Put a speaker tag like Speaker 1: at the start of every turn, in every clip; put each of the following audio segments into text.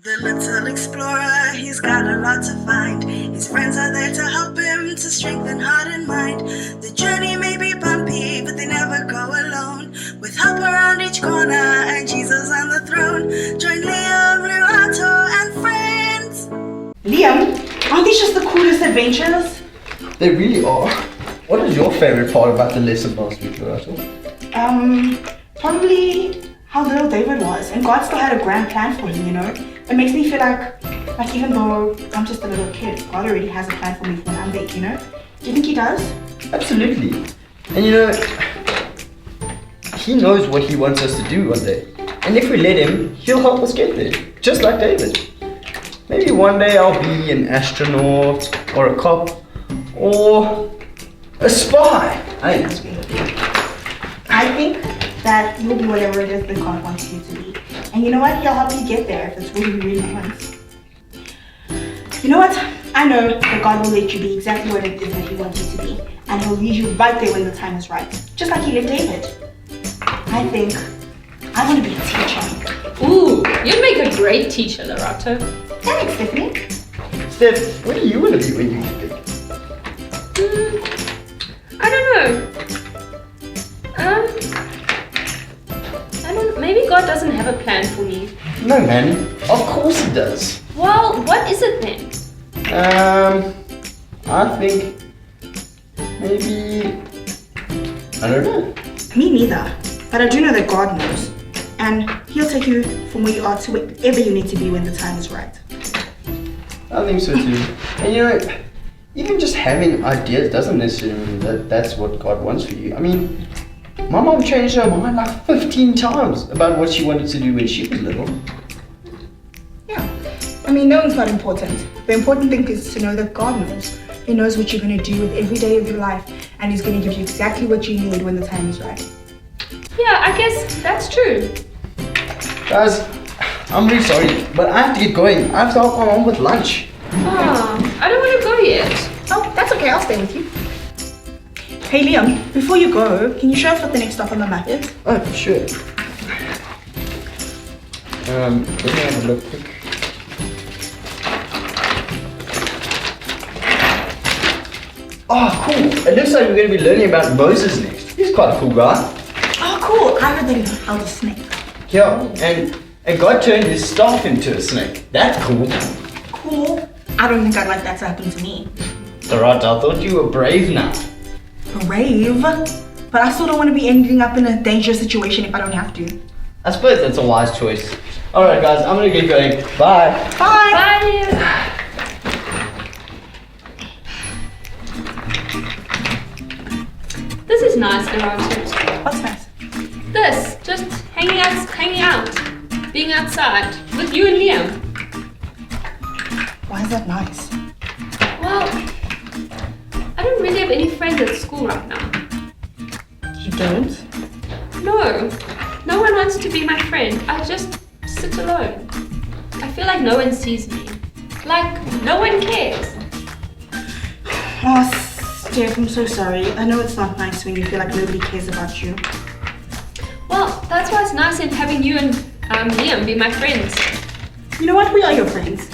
Speaker 1: The little explorer, he's got a lot to find. His friends are there to help him, to strengthen heart and mind. The journey may be bumpy, but they never go alone. With help around each corner and Jesus on the throne. Join Liam, Lerato, and friends.
Speaker 2: Liam, aren't these just the coolest adventures?
Speaker 3: They really are. What is your favorite part about the lesson last week, Lerato?
Speaker 2: Probably how little David was, and God still had a grand plan for him, you know? It makes me feel like even though I'm just a little kid, God already has a plan for me when I'm big, you know? Do you think he does?
Speaker 3: Absolutely. And you know, he knows what he wants us to do one day. And if we let him, he'll help us get there. Just like David. Maybe one day I'll be an astronaut, or a cop, or a spy. I
Speaker 2: think that you'll be whatever it is that God wants you to be. And you know what? He'll help you get there if it's really, really wants. You know what? I know that God will let you be exactly what it is that he wants you to be. And he'll lead you right there when the time is right. Just like he led David. I think I want to be a teacher.
Speaker 4: Ooh, you'd make a great teacher, Lerato.
Speaker 2: Thanks, Stephanie.
Speaker 3: Steph, what do you want to be when you get big?
Speaker 4: I don't know. Maybe God doesn't have a plan for me.
Speaker 3: No, man. Of course he does.
Speaker 4: Well, what is it then?
Speaker 3: I think maybe, I don't know.
Speaker 2: Me neither. But I do know that God knows. And he'll take you from where you are to wherever you need to be when the time is right.
Speaker 3: I think so too. And you know, even just having ideas doesn't necessarily mean that that's what God wants for you. I mean, my mom changed her mind like 15 times about what she wanted to do when she was little.
Speaker 2: Yeah. I mean, knowing's not important. The important thing is to know that God knows. He knows what you're going to do with every day of your life, and he's going to give you exactly what you need when the time is right.
Speaker 4: Yeah, I guess that's true.
Speaker 3: Guys, I'm really sorry, but I have to get going. I have to help my mom with lunch.
Speaker 4: Oh, I don't want to go yet.
Speaker 2: Oh, that's okay. I'll stay with you. Hey, Liam, before you go, can you show us what the next stop on the map is?
Speaker 3: Oh, sure. Let me have a look quick. Oh, cool. It looks like we're going to be learning about Moses next. He's quite a cool guy.
Speaker 2: Oh, cool. I heard that he held a snake.
Speaker 3: Yeah, and God turned his staff into a snake. That's cool.
Speaker 2: Cool. I don't think I'd like that to happen to me.
Speaker 3: Alright, I thought you were brave now.
Speaker 2: Brave? But I still don't want to be ending up in a dangerous situation if I don't have to.
Speaker 3: I suppose that's a wise choice. Alright guys, I'm gonna get going. Bye.
Speaker 2: Bye.
Speaker 4: Bye. This is nice, Lerato.
Speaker 2: What's nice?
Speaker 4: This, just hanging out, being outside with you and Liam.
Speaker 2: Why is that nice?
Speaker 4: Well, I don't really have any friends at school right now.
Speaker 2: You don't?
Speaker 4: No one wants to be my friend. I just sit alone. I feel like no one sees me. Like, no one cares.
Speaker 2: Oh, Steph, I'm so sorry. I know it's not nice when you feel like nobody cares about you.
Speaker 4: Well, that's why it's nice in having you and Liam be my friends.
Speaker 2: You know what? We are your friends.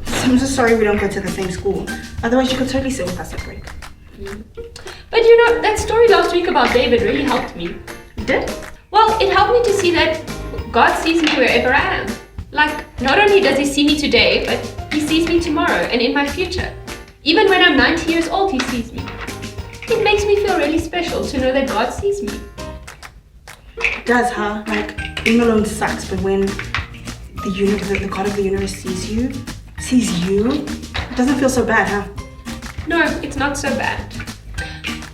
Speaker 2: So I'm just sorry we don't go to the same school. Otherwise, you could totally sit with us at break.
Speaker 4: But you know, that story last week about David really helped me.
Speaker 2: You did?
Speaker 4: Well, it helped me to see that God sees me wherever I am. Like, not only does he see me today, but he sees me tomorrow and in my future. Even when I'm 90 years old, he sees me. It makes me feel really special to know that God sees me.
Speaker 2: It does, huh? Like, being alone sucks, but when the God of the universe sees you, it doesn't feel so bad, huh?
Speaker 4: No, it's not so bad.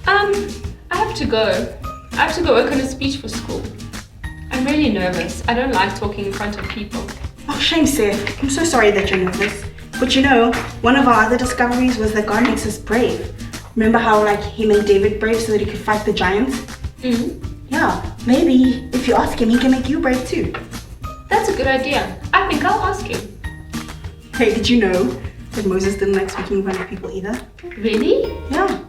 Speaker 4: I have to go. I have to go work on a speech for school. I'm really nervous. I don't like talking in front of people.
Speaker 2: Oh, shame, Seth. I'm so sorry that you're nervous. But you know, one of our other discoveries was that God makes us brave. Remember how, like, he made David brave so that he could fight the giants?
Speaker 4: Mm-hmm.
Speaker 2: Yeah, maybe if you ask him, he can make you brave too.
Speaker 4: That's a good idea. I think I'll ask him.
Speaker 2: Hey, did you know that Moses didn't like speaking in front of people either?
Speaker 4: Really?
Speaker 2: Yeah.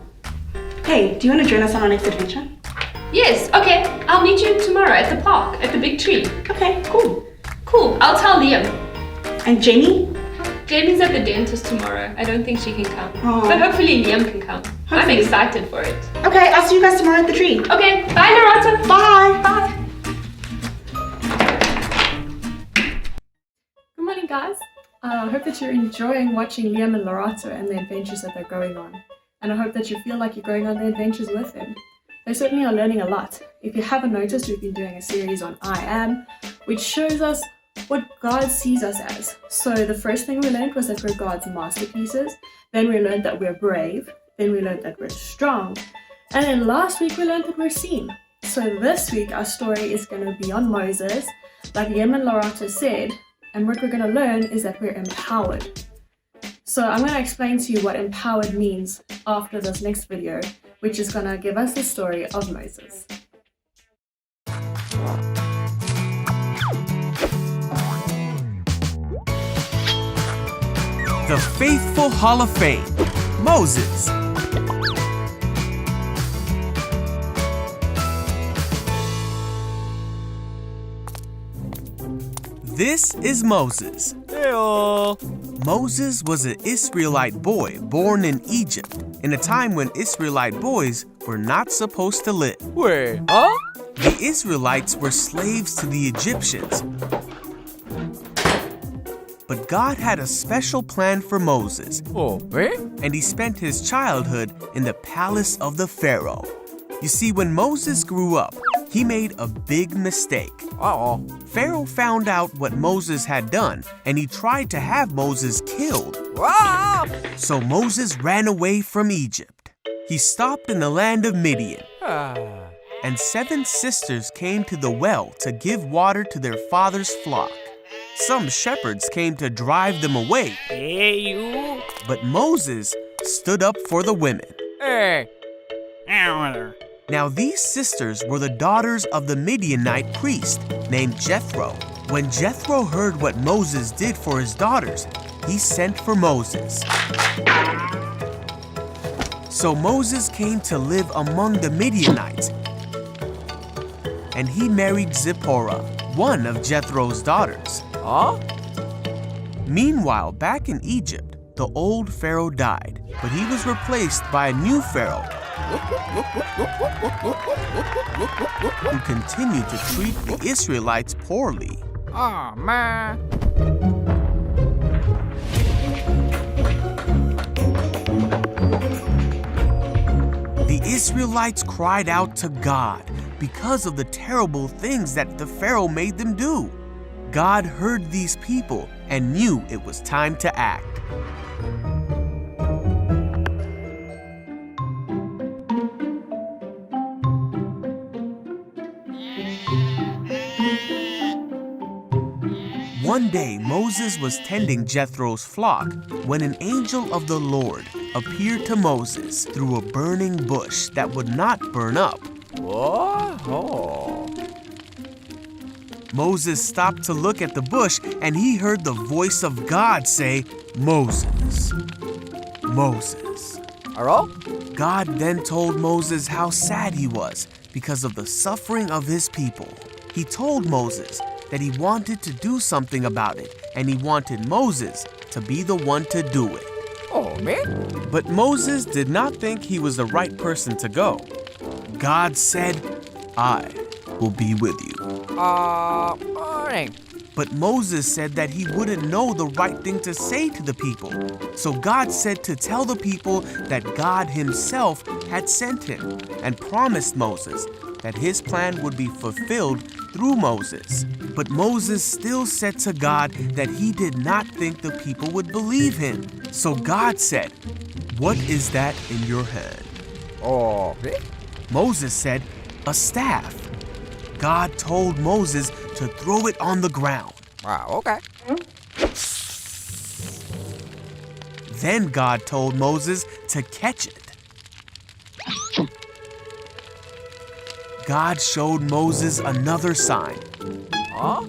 Speaker 2: Hey, do you want to join us on our next adventure?
Speaker 4: Yes, okay. I'll meet you tomorrow at the park, at the big tree.
Speaker 2: Okay, cool.
Speaker 4: Cool, I'll tell Liam.
Speaker 2: And Jamie?
Speaker 4: Jamie's at the dentist tomorrow. I don't think she can come.
Speaker 2: Oh.
Speaker 4: But hopefully Liam can come. I'm
Speaker 2: Hopefully.
Speaker 4: excited for it.
Speaker 2: Okay, I'll see you guys tomorrow at the tree.
Speaker 4: Okay, bye Narata.
Speaker 2: Bye.
Speaker 4: Bye. Good morning, guys. I hope that you're enjoying watching Liam and Lorato and the adventures that they're going on. And I hope that you feel like you're going on the adventures with them. They certainly are learning a lot. If you haven't noticed, we've been doing a series on I Am, which shows us what God sees us as. So the first thing we learned was that we're God's masterpieces. Then we learned that we're brave. Then we learned that we're strong. And then last week we learned that we're seen. So this week our story is going to be on Moses, like Liam and Lorato said. And what we're going to learn is that we're empowered. So I'm going to explain to you what empowered means after this next video, which is going to give us the story of Moses.
Speaker 5: The Faithful Hall of Fame, Moses. This is Moses.
Speaker 6: Heyo.
Speaker 5: Moses was an Israelite boy born in Egypt in a time when Israelite boys were not supposed to live.
Speaker 6: Wait, huh?
Speaker 5: The Israelites were slaves to the Egyptians. But God had a special plan for Moses,
Speaker 6: Oh, eh?
Speaker 5: and he spent his childhood in the palace of the Pharaoh. You see, when Moses grew up, he made a big mistake.
Speaker 6: Uh-oh.
Speaker 5: Pharaoh found out what Moses had done, and he tried to have Moses killed.
Speaker 6: Ah!
Speaker 5: So Moses ran away from Egypt. He stopped in the land of Midian,
Speaker 6: Ah.
Speaker 5: and 7 sisters came to the well to give water to their father's flock. Some shepherds came to drive them away,
Speaker 6: Hey, you.
Speaker 5: but Moses stood up for the women.
Speaker 6: Hey. Ow.
Speaker 5: Now these sisters were the daughters of the Midianite priest named Jethro. When Jethro heard what Moses did for his daughters, he sent for Moses. So Moses came to live among the Midianites, and he married Zipporah, one of Jethro's daughters.
Speaker 6: Huh?
Speaker 5: Meanwhile, back in Egypt, the old Pharaoh died, but he was replaced by a new Pharaoh who continued to treat the Israelites poorly.
Speaker 6: Oh, man.
Speaker 5: The Israelites cried out to God because of the terrible things that the Pharaoh made them do. God heard these people and knew it was time to act. One day, Moses was tending Jethro's flock when an angel of the Lord appeared to Moses through a burning bush that would not burn up.
Speaker 6: Whoa.
Speaker 5: Moses stopped to look at the bush, and he heard the voice of God say, "Moses, Moses."
Speaker 6: Hello?
Speaker 5: God then told Moses how sad he was because of the suffering of his people. He told Moses that he wanted to do something about it, and he wanted Moses to be the one to do it.
Speaker 6: Oh, man.
Speaker 5: But Moses did not think he was the right person to go. God said, "I will be with you."
Speaker 6: Morning.
Speaker 5: But Moses said that he wouldn't know the right thing to say to the people. So God said to tell the people that God himself had sent him and promised Moses that his plan would be fulfilled through Moses. But Moses still said to God that he did not think the people would believe him. So God said, "What is that in your hand?"
Speaker 6: Oh, eh?
Speaker 5: Moses said, "A staff." God told Moses to throw it on the ground.
Speaker 6: Wow, okay.
Speaker 5: Then God told Moses to catch it. God showed Moses another sign
Speaker 6: Huh?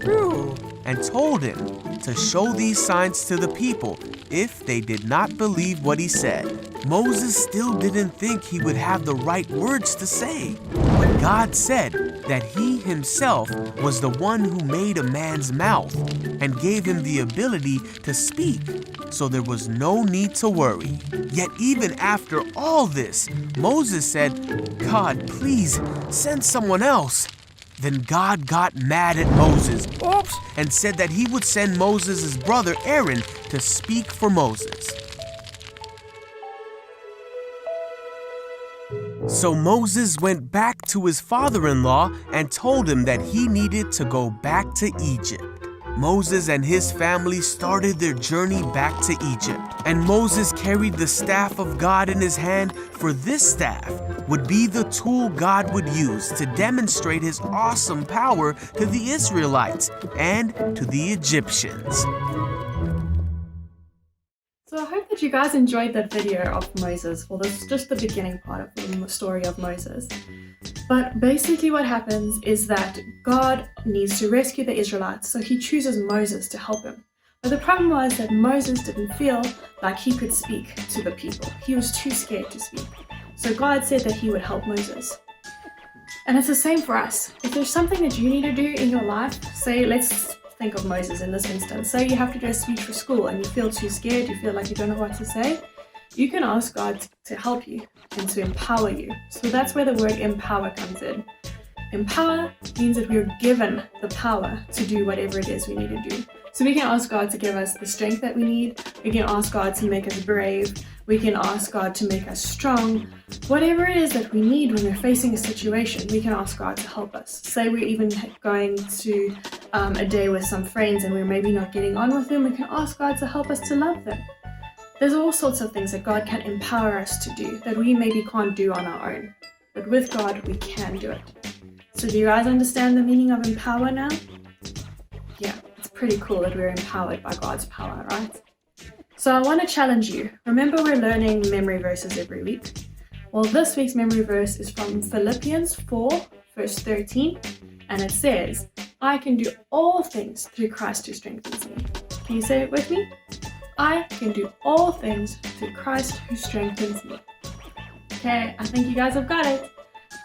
Speaker 6: Phew.
Speaker 5: and told him to show these signs to the people if they did not believe what he said. Moses still didn't think he would have the right words to say, but God said that he himself was the one who made a man's mouth and gave him the ability to speak, so there was no need to worry. Yet even after all this, Moses said, "God, please send someone else." Then God got mad at Moses, oops, and said that he would send Moses' brother Aaron to speak for Moses. So Moses went back to his father-in-law and told him that he needed to go back to Egypt. Moses and his family started their journey back to Egypt, and Moses carried the staff of God in his hand, for this staff would be the tool God would use to demonstrate his awesome power to the Israelites and to the Egyptians.
Speaker 7: So I hope that you guys enjoyed that video of Moses. Well, this is just the beginning part of the story of Moses. But basically what happens is that God needs to rescue the Israelites, so he chooses Moses to help him. But the problem was that Moses didn't feel like he could speak to the people. He was too scared to speak. So God said that he would help Moses. And it's the same for us. If there's something that you need to do in your life, say, let's think of Moses in this instance. Say you have to do a speech for school and you feel too scared, you feel like you don't know what to say, you can ask God to help you and to empower you. So that's where the word empower comes in. Empower means that we're given the power to do whatever it is we need to do. So we can ask God to give us the strength that we need. We can ask God to make us brave. We can ask God to make us strong. Whatever it is that we need when we're facing a situation, we can ask God to help us. Say we're even going to a day with some friends and we're maybe not getting on with them, we can ask God to help us to love them. There's all sorts of things that God can empower us to do that we maybe can't do on our own. But with God, we can do it. So do you guys understand the meaning of empower now? Yeah, it's pretty cool that we're empowered by God's power, right? So I want to challenge you. Remember, we're learning memory verses every week. Well, this week's memory verse is from Philippians 4, verse 13, and it says, "I can do all things through Christ who strengthens me." Can you say it with me? I can do all things through Christ who strengthens me. Okay, I think you guys have got it.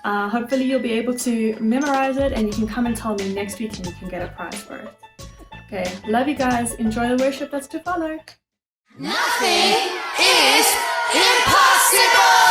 Speaker 7: Hopefully you'll be able to memorize it and you can come and tell me next week and you can get a prize for it. Okay, love you guys. Enjoy the worship that's to follow.
Speaker 1: Nothing is impossible!